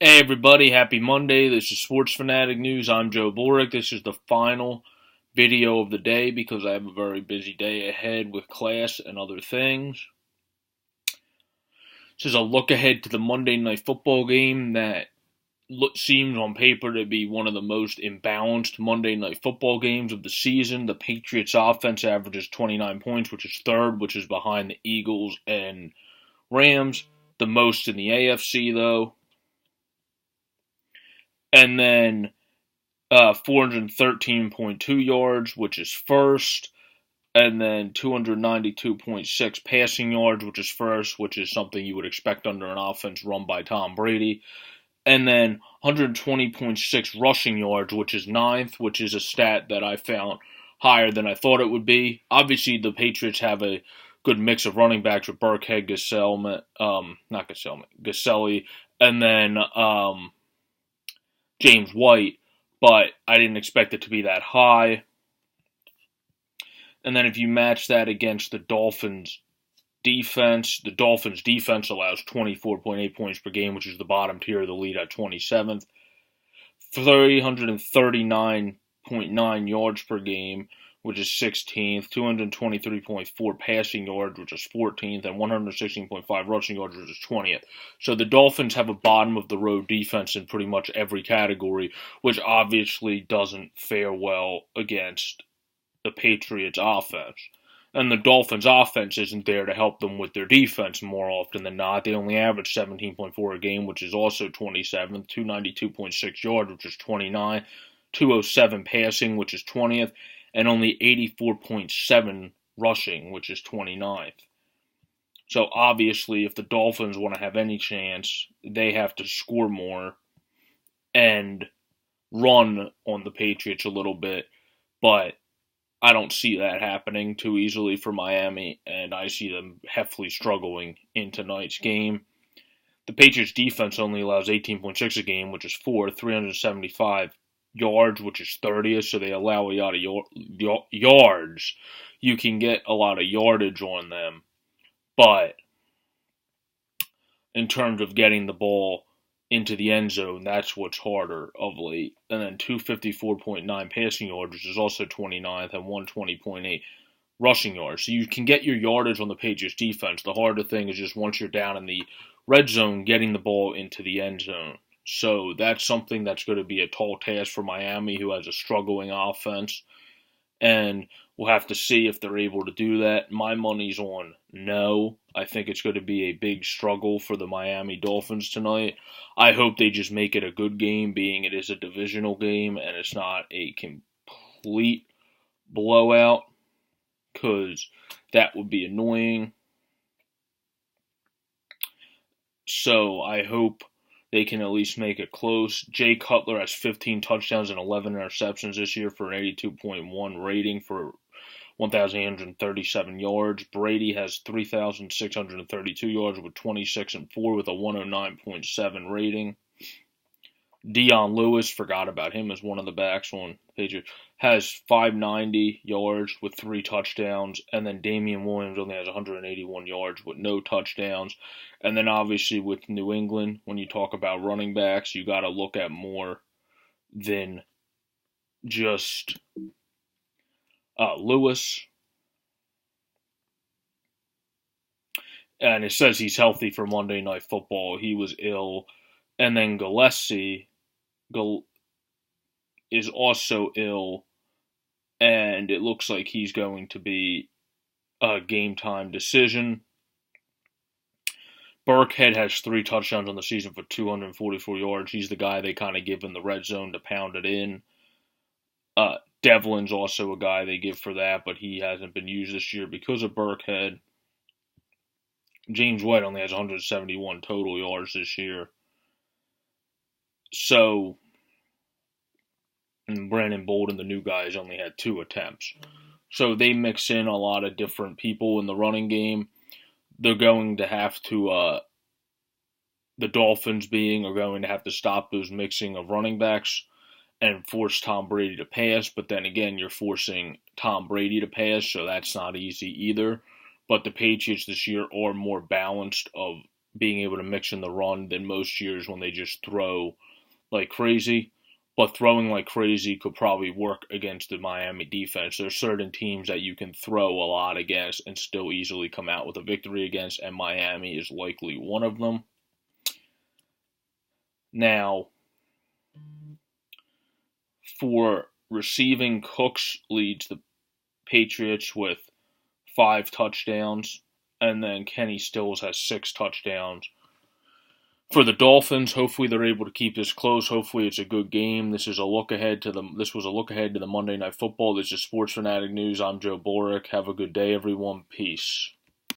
Hey everybody, happy Monday. This is Sports Fanatic News. I'm Joe Borick. This is the final video of the day because I have a very busy day ahead with class and other things. This is a look ahead to the Monday Night Football game that seems on paper to be one of the most imbalanced Monday Night Football games of the season. The Patriots offense averages 29 points, which is third, which is behind the Eagles and Rams. The most in the AFC, though. And then 413.2 yards, which is first, and then 292.6 passing yards, which is first, which is something you would expect under an offense run by Tom Brady, and then 120.6 rushing yards, which is ninth, which is a stat that I found higher than I thought it would be. Obviously, the Patriots have a good mix of running backs with Burkhead, Gaselli, and then James White, but I didn't expect it to be that high. And then if you match that against the Dolphins' defense allows 24.8 points per game, which is the bottom tier of the league at 27th. 339.9 yards per game, which is 16th. 223.4 passing yards, which is 14th. And 116.5 rushing yards, which is 20th. So the Dolphins have a bottom-of-the-road defense in pretty much every category, which obviously doesn't fare well against the Patriots' offense. And the Dolphins' offense isn't there to help them with their defense more often than not. They only average 17.4 a game, which is also 27th, 292.6 yards, which is 29th, 207 passing, which is 20th, and only 84.7 rushing, which is 29th. So obviously, if the Dolphins want to have any chance, they have to score more and run on the Patriots a little bit, but I don't see that happening too easily for Miami, and I see them heavily struggling in tonight's game. The Patriots' defense only allows 18.6 a game, which is fourth, 375 yards, which is 30th, so they allow a lot of yards. You can get a lot of yardage on them, but in terms of getting the ball into the end zone, that's what's harder of late. And then 254.9 passing yards, which is also 29th, and 120.8 rushing yards. So you can get your yardage on the Patriots defense. The harder thing is just once you're down in the red zone, getting the ball into the end zone. So that's something that's going to be a tall task for Miami, who has a struggling offense. And we'll have to see if they're able to do that. My money's on no. I think it's going to be a big struggle for the Miami Dolphins tonight. I hope they just make it a good game, being it is a divisional game and it's not a complete blowout, because that would be annoying. So I hope they can at least make it close. Jay Cutler has 15 touchdowns and 11 interceptions this year for an 82.1 rating for 1,837 yards. Brady has 3,632 yards with 26 and 4 with a 109.7 rating. Dion Lewis, forgot about him as one of the backs on Patriots, has 590 yards with 3 touchdowns, and then Damian Williams only has 181 yards with no touchdowns. And then obviously with New England, when you talk about running backs, you got to look at more than just Lewis. And it says he's healthy for Monday Night Football. He was ill. And then Gillespie is also ill, and it looks like he's going to be a game-time decision. Burkhead has 3 touchdowns on the season for 244 yards. He's the guy they kind of give in the red zone to pound it in. Devlin's also a guy they give for that, but he hasn't been used this year because of Burkhead. James White only has 171 total yards this year. So, and Brandon Bolden, the new guy, has only had 2 attempts. So they mix in a lot of different people in the running game. They're going to have to, the Dolphins are going to have to stop those mixing of running backs and force Tom Brady to pass. But then again, you're forcing Tom Brady to pass, so that's not easy either. But the Patriots this year are more balanced of being able to mix in the run than most years when they just throw like crazy. But throwing like crazy could probably work against the Miami defense. There's certain teams that you can throw a lot against and still easily come out with a victory against, and Miami is likely one of them. Now, for receiving, Cooks leads the Patriots with 5 touchdowns, and then Kenny Stills has 6 touchdowns. For the Dolphins, hopefully they're able to keep this close. Hopefully it's a good game. This was a look ahead to the Monday Night Football. This is Sports Fanatic News. I'm Joe Boric. Have a good day, everyone. Peace.